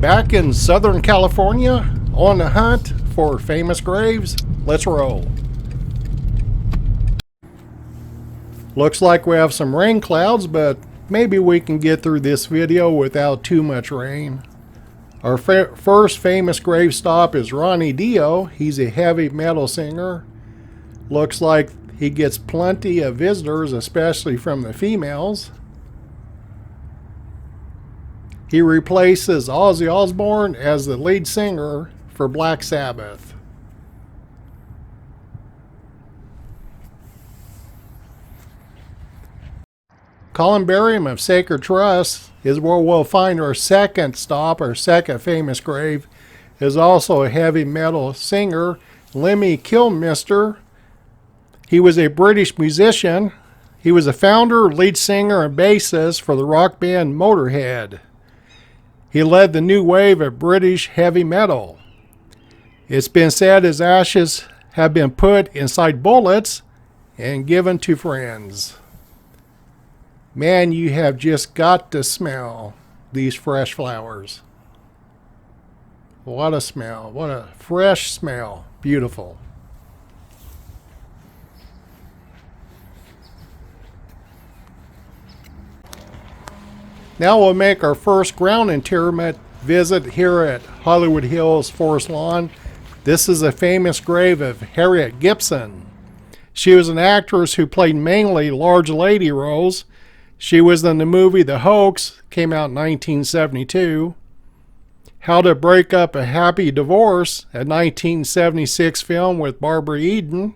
Back in Southern California, on the hunt for famous graves. Let's roll. Looks like we have some rain clouds, but maybe we can get through this video without too much rain. Our first famous grave stop is Ronnie Dio. He's a heavy metal singer. Looks like he gets plenty of visitors, especially from the females. He replaces Ozzy Osbourne as the lead singer for Black Sabbath. Columbarium of Sacred Trust is where we'll find our second stop, our second famous grave. Is also a heavy metal singer, Lemmy Kilmister. He was a British musician. He was a founder, lead singer, and bassist for the rock band Motorhead. He led the new wave of British heavy metal. It's been said his ashes have been put inside bullets and given to friends. Man, you have just got to smell these fresh flowers. What a smell. What a fresh smell. Beautiful. Now we'll make our first ground interment visit here at Hollywood Hills Forest Lawn. This is a famous grave of Harriet Gibson. She was an actress who played mainly large lady roles. She was in the movie The Hoax, came out in 1972. How to Break Up a Happy Divorce, a 1976 film with Barbara Eden.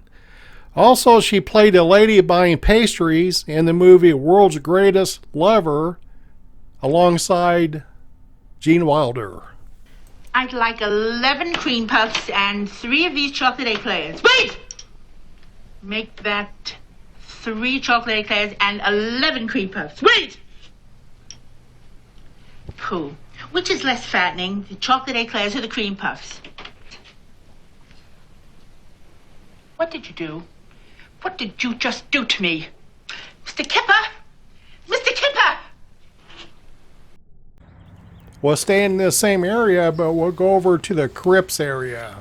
Also, she played a lady buying pastries in the movie World's Greatest Lover, alongside Gene Wilder. I'd like 11 cream puffs and 3 of these chocolate eclairs. Wait! Make that 3 chocolate eclairs and 11 cream puffs. Wait! Pooh. Which is less fattening, the chocolate eclairs or the cream puffs? What did you do? What did you just do to me? Mr. Kipper! Mr. Kipper! We'll stay in the same area, but we'll go over to the crypts area.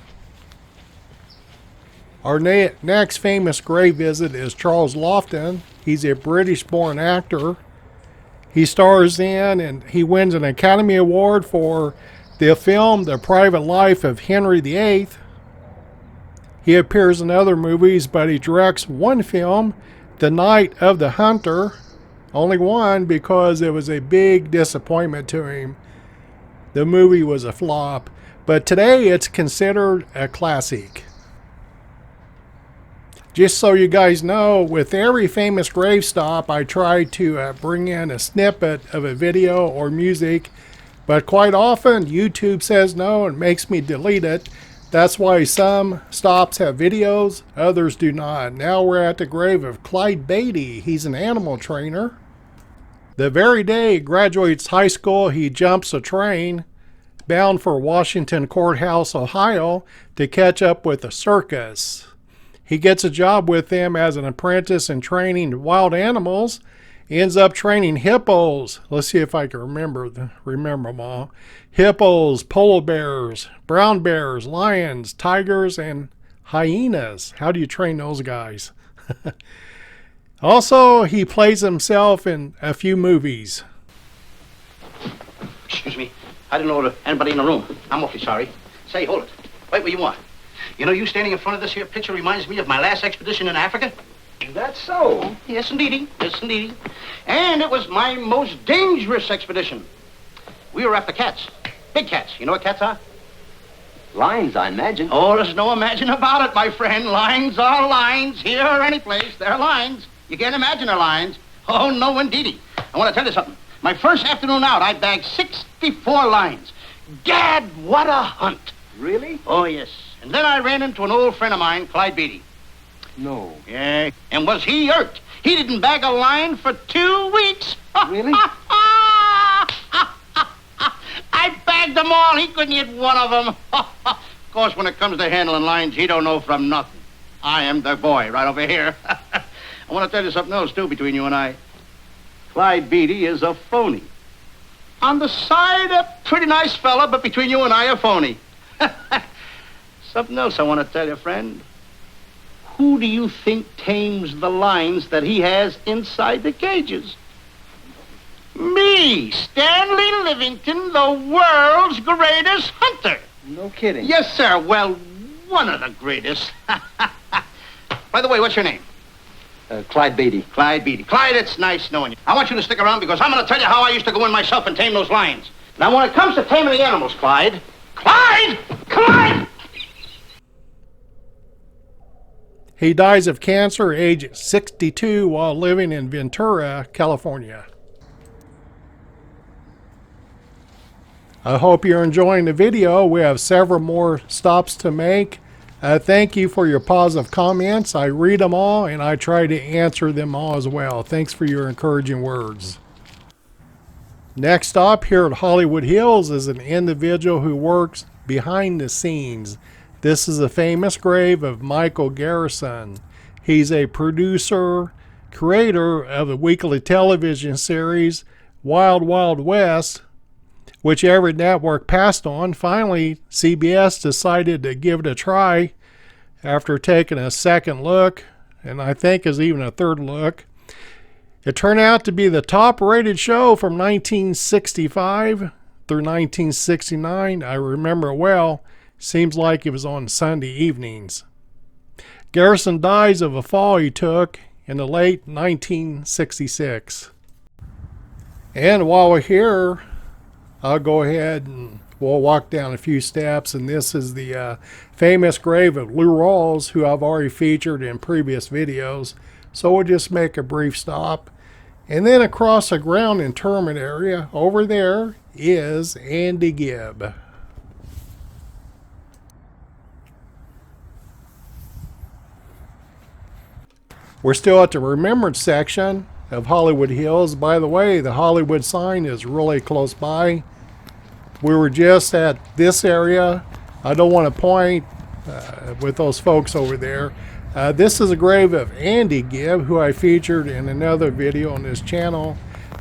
Our next famous grave visit is Charles Laughton. He's a British-born actor. He stars in and he wins an Academy Award for the film The Private Life of Henry VIII. He appears in other movies, but he directs one film, The Night of the Hunter. Only one, because it was a big disappointment to him. The movie was a flop, but today it's considered a classic. Just so you guys know, with every famous grave stop, I try to bring in a snippet of a video or music, but quite often YouTube says no and makes me delete it. That's why some stops have videos, others do not. Now we're at the grave of Clyde Beatty. He's an animal trainer. The very day he graduates high school, he jumps a train bound for Washington Courthouse, Ohio, to catch up with a circus. He gets a job with them as an apprentice in training wild animals. He ends up training hippos. Let's see if I can remember them all. Hippos, polar bears, brown bears, lions, tigers, and hyenas. How do you train those guys? Also, he plays himself in a few movies. Excuse me. I didn't know there was anybody in the room. I'm awfully sorry. Say, hold it. Wait where you are. You know, you standing in front of this here picture reminds me of my last expedition in Africa. Is that so? Yes, indeedy. Yes, indeedy. And it was my most dangerous expedition. We were after cats. Big cats. You know what cats are? Lions, I imagine. Oh, there's no imagine about it, my friend. Lions are lions. Here or any place, they're lions. You can't imagine they're lions. Oh, no, indeedy. I want to tell you something. My first afternoon out, I bagged 64 lions. Gad, what a hunt. Really? Oh, yes. And then I ran into an old friend of mine, Clyde Beatty. No. Yeah. And was he hurt? He didn't bag a lion for 2 weeks. Really? I bagged them all. He couldn't hit one of them. Of course, when it comes to handling lions, he don't know from nothing. I am the boy right over here. I want to tell you something else, too, between you and I. Clyde Beatty is a phony. On the side, a pretty nice fella, but between you and I, a phony. Something else I want to tell you, friend. Who do you think tames the lions that he has inside the cages? Me, Stanley Livington, the world's greatest hunter. No kidding. Yes, sir. Well, one of the greatest. By the way, what's your name? Clyde Beatty. Clyde Beatty. Clyde, it's nice knowing you. I want you to stick around because I'm going to tell you how I used to go in myself and tame those lions. Now, when it comes to taming the animals, Clyde... Clyde! Clyde! He dies of cancer, age 62, while living in Ventura, California. I hope you're enjoying the video. We have several more stops to make. Thank you for your positive comments. I read them all and I try to answer them all as well. Thanks for your encouraging words. Next stop here at Hollywood Hills is an individual who works behind the scenes. This is a famous grave of Michael Garrison. He's a producer, creator of the weekly television series Wild Wild West, which every network passed on. Finally, CBS decided to give it a try after taking a second look, and I think is even a third look. It turned out to be the top-rated show from 1965 through 1969. I remember it well. Seems like it was on Sunday evenings. Garrison dies of a fall he took in the late 1966. And while we're here, I'll go ahead and we'll walk down a few steps, and this is the famous grave of Lou Rawls, who I've already featured in previous videos. So we'll just make a brief stop. And then across the ground interment area, over there is Andy Gibb. We're still at the Remembrance section of Hollywood Hills. By the way, the Hollywood sign is really close by. We were just at this area. I don't want to point with those folks over there. This is a grave of Andy Gibb, who I featured in another video on this channel.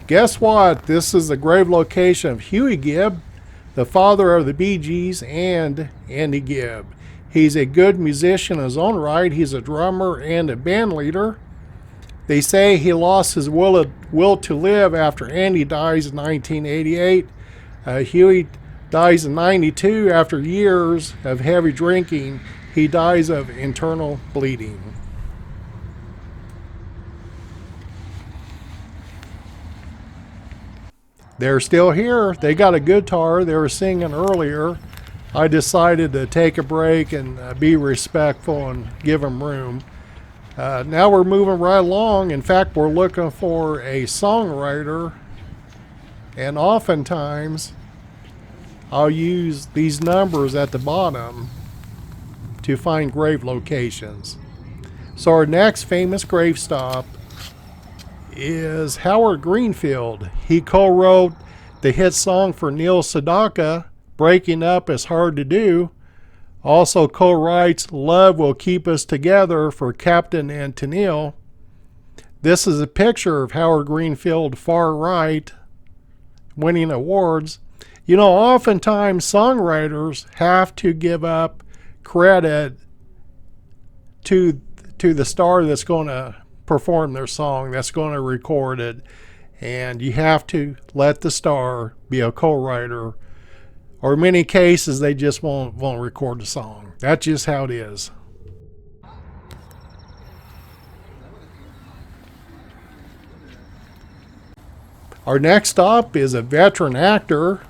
Guess what? This is the grave location of Huey Gibb, the father of the Bee Gees, and Andy Gibb. He's a good musician in his own right. He's a drummer and a band leader. They say he lost his will to live after Andy dies in 1988. Huey dies in 92 after years of heavy drinking. He dies of internal bleeding. They're still here. They got a guitar. They were singing earlier. I decided to take a break and be respectful and give them room. Now we're moving right along. In fact, we're looking for a songwriter, and oftentimes I'll use these numbers at the bottom to find grave locations. So our next famous grave stop is Howard Greenfield. He co-wrote the hit song for Neil Sedaka, Breaking Up Is Hard to Do. Also co-writes Love Will Keep Us Together for Captain and Tennille. This is a picture of Howard Greenfield, far right, winning awards. You know, oftentimes songwriters have to give up credit to the star that's going to perform their song, that's going to record it, and you have to let the star be a co-writer, or in many cases they just won't record the song. That's just how it is. Our next stop is a veteran actor.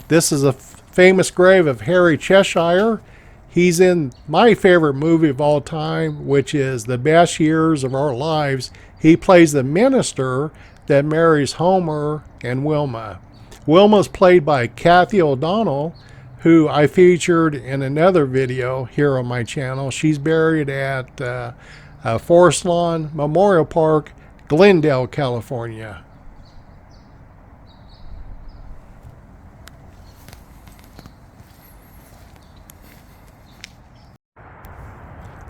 This is a famous grave of Harry Cheshire. He's in my favorite movie of all time, which is The Best Years of Our Lives. He plays the minister that marries Homer and Wilma. Wilma's played by Kathy O'Donnell, who I featured in another video here on my channel. She's buried at Forest Lawn Memorial Park, Glendale, California.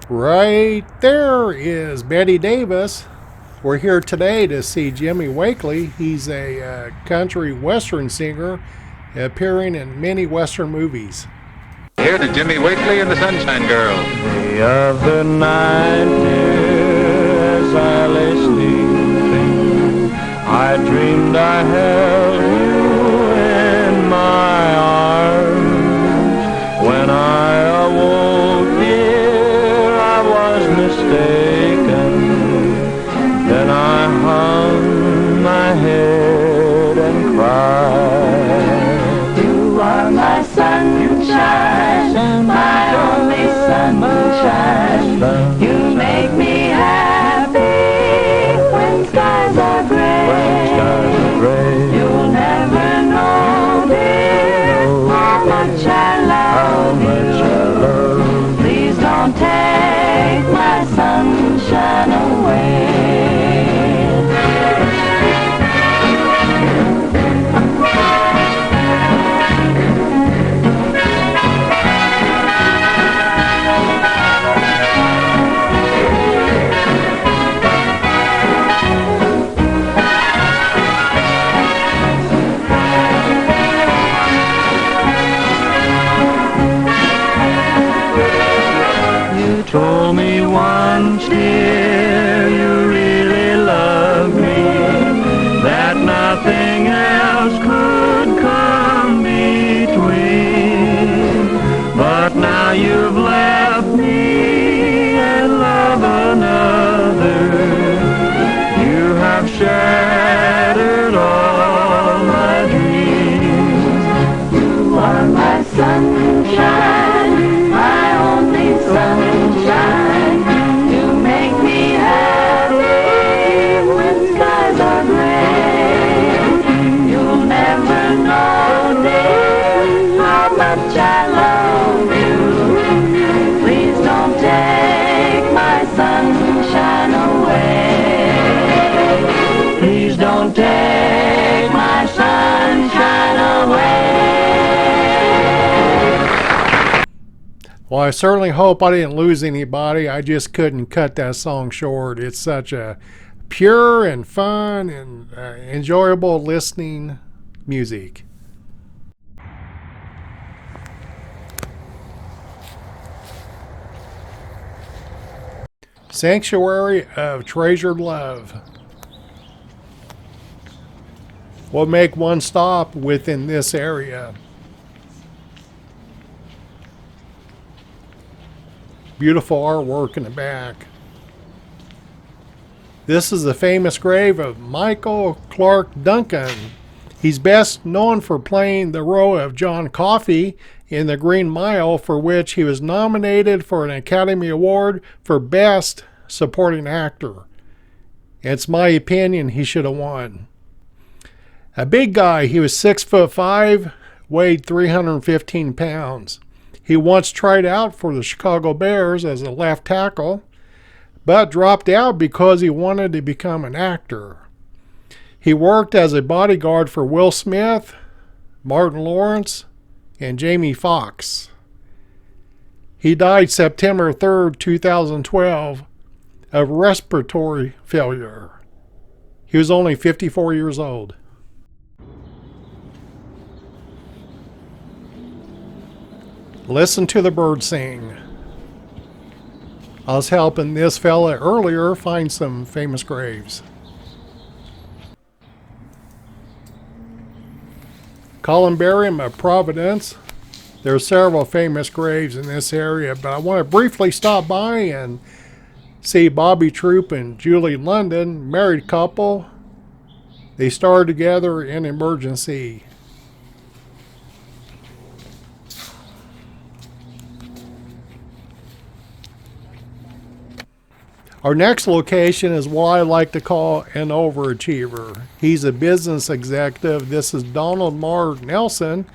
Right there is Betty Davis. We're here today to see Jimmy Wakely. He's a country western singer appearing in many western movies. Here to Jimmy Wakely and the Sunshine Girl. The other night, dear, as I lay sleeping, I dreamed I held you in my arms. When I awoke, dear, I was mistaken. Then I hung my head and cried. You are my sunshine, my only sunshine. You make me happy when skies are gray. You'll never know, dear, how much I love you. Please don't take my sunshine away. Told me once, dear, you really loved me, that nothing else could come between. But now you've left me and love another. You have shattered all my dreams. You are my sunshine, my only sunshine. You make me happy when skies are gray. You'll never know, dear, how much I love you. Please don't take my sunshine away. Please don't take my sunshine away. Well, I certainly hope I didn't lose anybody. I just couldn't cut that song short. It's such a pure and fun and enjoyable listening music. Sanctuary of Treasured Love. We'll make one stop within this area. Beautiful artwork in the back. This is the famous grave of Michael Clark Duncan. He's best known for playing the role of John Coffey in The Green Mile, for which he was nominated for an Academy Award for Best Supporting Actor. It's my opinion he should have won. A big guy, he was 6'5", weighed 315 pounds. He once tried out for the Chicago Bears as a left tackle, but dropped out because he wanted to become an actor. He worked as a bodyguard for Will Smith, Martin Lawrence, and Jamie Foxx. He died September 3rd, 2012, of respiratory failure. He was only 54 years old. Listen to the birds sing. I was helping this fella earlier find some famous graves. Columbarium of Providence. There are several famous graves in this area, but I want to briefly stop by and see Bobby Troop and Julie London, married couple. They starred together in Emergency. Our next location is what I like to call an overachiever. He's a business executive. This is Donald Marr Nelson.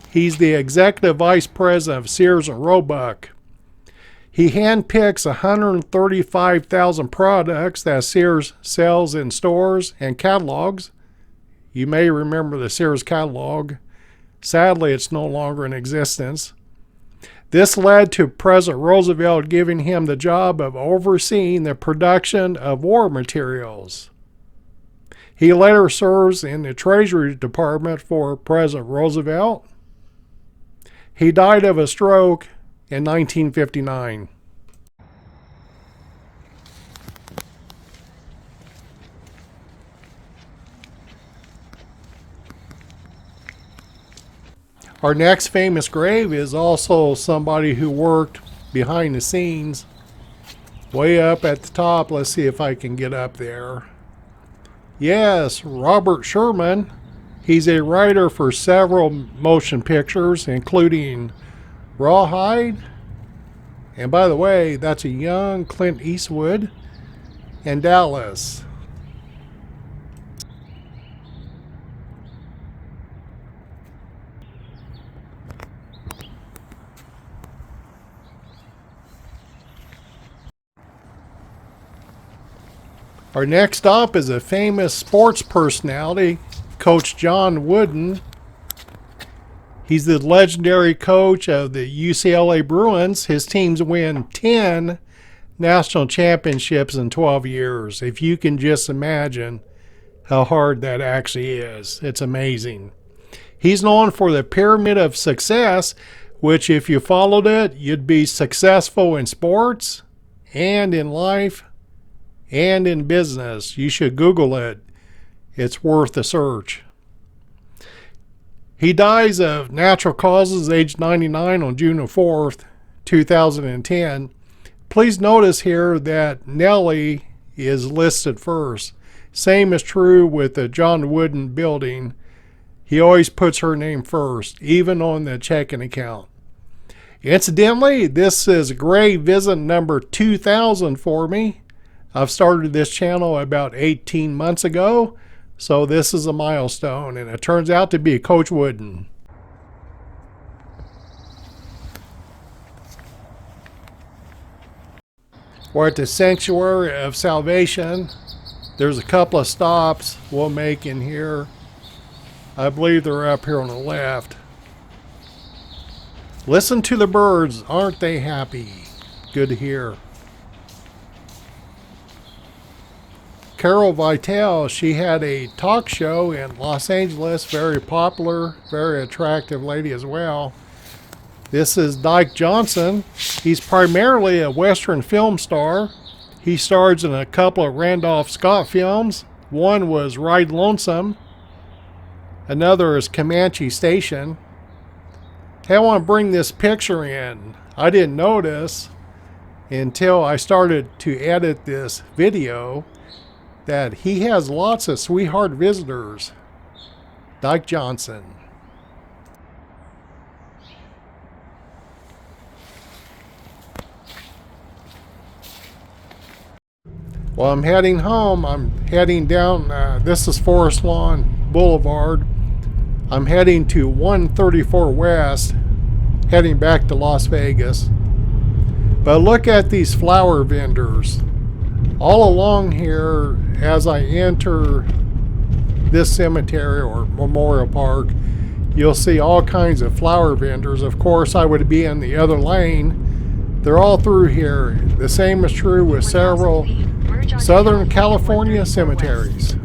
He's the executive vice president of Sears and Roebuck. He handpicks 135,000 products that Sears sells in stores and catalogs. You may remember the Sears catalog. Sadly, it's no longer in existence. This led to President Roosevelt giving him the job of overseeing the production of war materials. He later serves in the Treasury Department for President Roosevelt. He died of a stroke in 1959. Our next famous grave is also somebody who worked behind the scenes. Way up at the top, let's see if I can get up there. Yes, Robert Sherman. He's a writer for several motion pictures, including Rawhide. And by the way, that's a young Clint Eastwood. And Dallas. Our next stop is a famous sports personality, Coach John Wooden. He's the legendary coach of the UCLA Bruins. His teams win 10 national championships in 12 years. If you can just imagine how hard that actually is. It's amazing. He's known for the pyramid of success, which if you followed it, you'd be successful in sports and in life and in business. You should Google it. It's worth a search. He dies of natural causes, age 99 on June 4th, 2010. Please notice here that Nellie is listed first. Same is true with the John Wooden building. He always puts her name first, even on the checking account. Incidentally, this is grave visit number 2000 for me. I've started this channel about 18 months ago, so this is a milestone, and it turns out to be Coach Wooden. We're at the Sanctuary of Salvation. There's a couple of stops we'll make in here. I believe they're up here on the left. Listen to the birds, aren't they happy? Good to hear. Carol Vitale, she had a talk show in Los Angeles, very popular, very attractive lady as well. This is Dyke Johnson. He's primarily a Western film star. He stars in a couple of Randolph Scott films. One was Ride Lonesome. Another is Comanche Station. Hey, I want to bring this picture in. I didn't notice until I started to edit this video that he has lots of sweetheart visitors. Dyke Johnson. Well, I'm heading home. I'm heading down, this is Forest Lawn Boulevard. I'm heading to 134 West, heading back to Las Vegas. But look at these flower vendors. All along here, as I enter this cemetery or memorial park, you'll see all kinds of flower vendors. Of course, I would be in the other lane. They're all through here. The same is true with several Southern California cemeteries.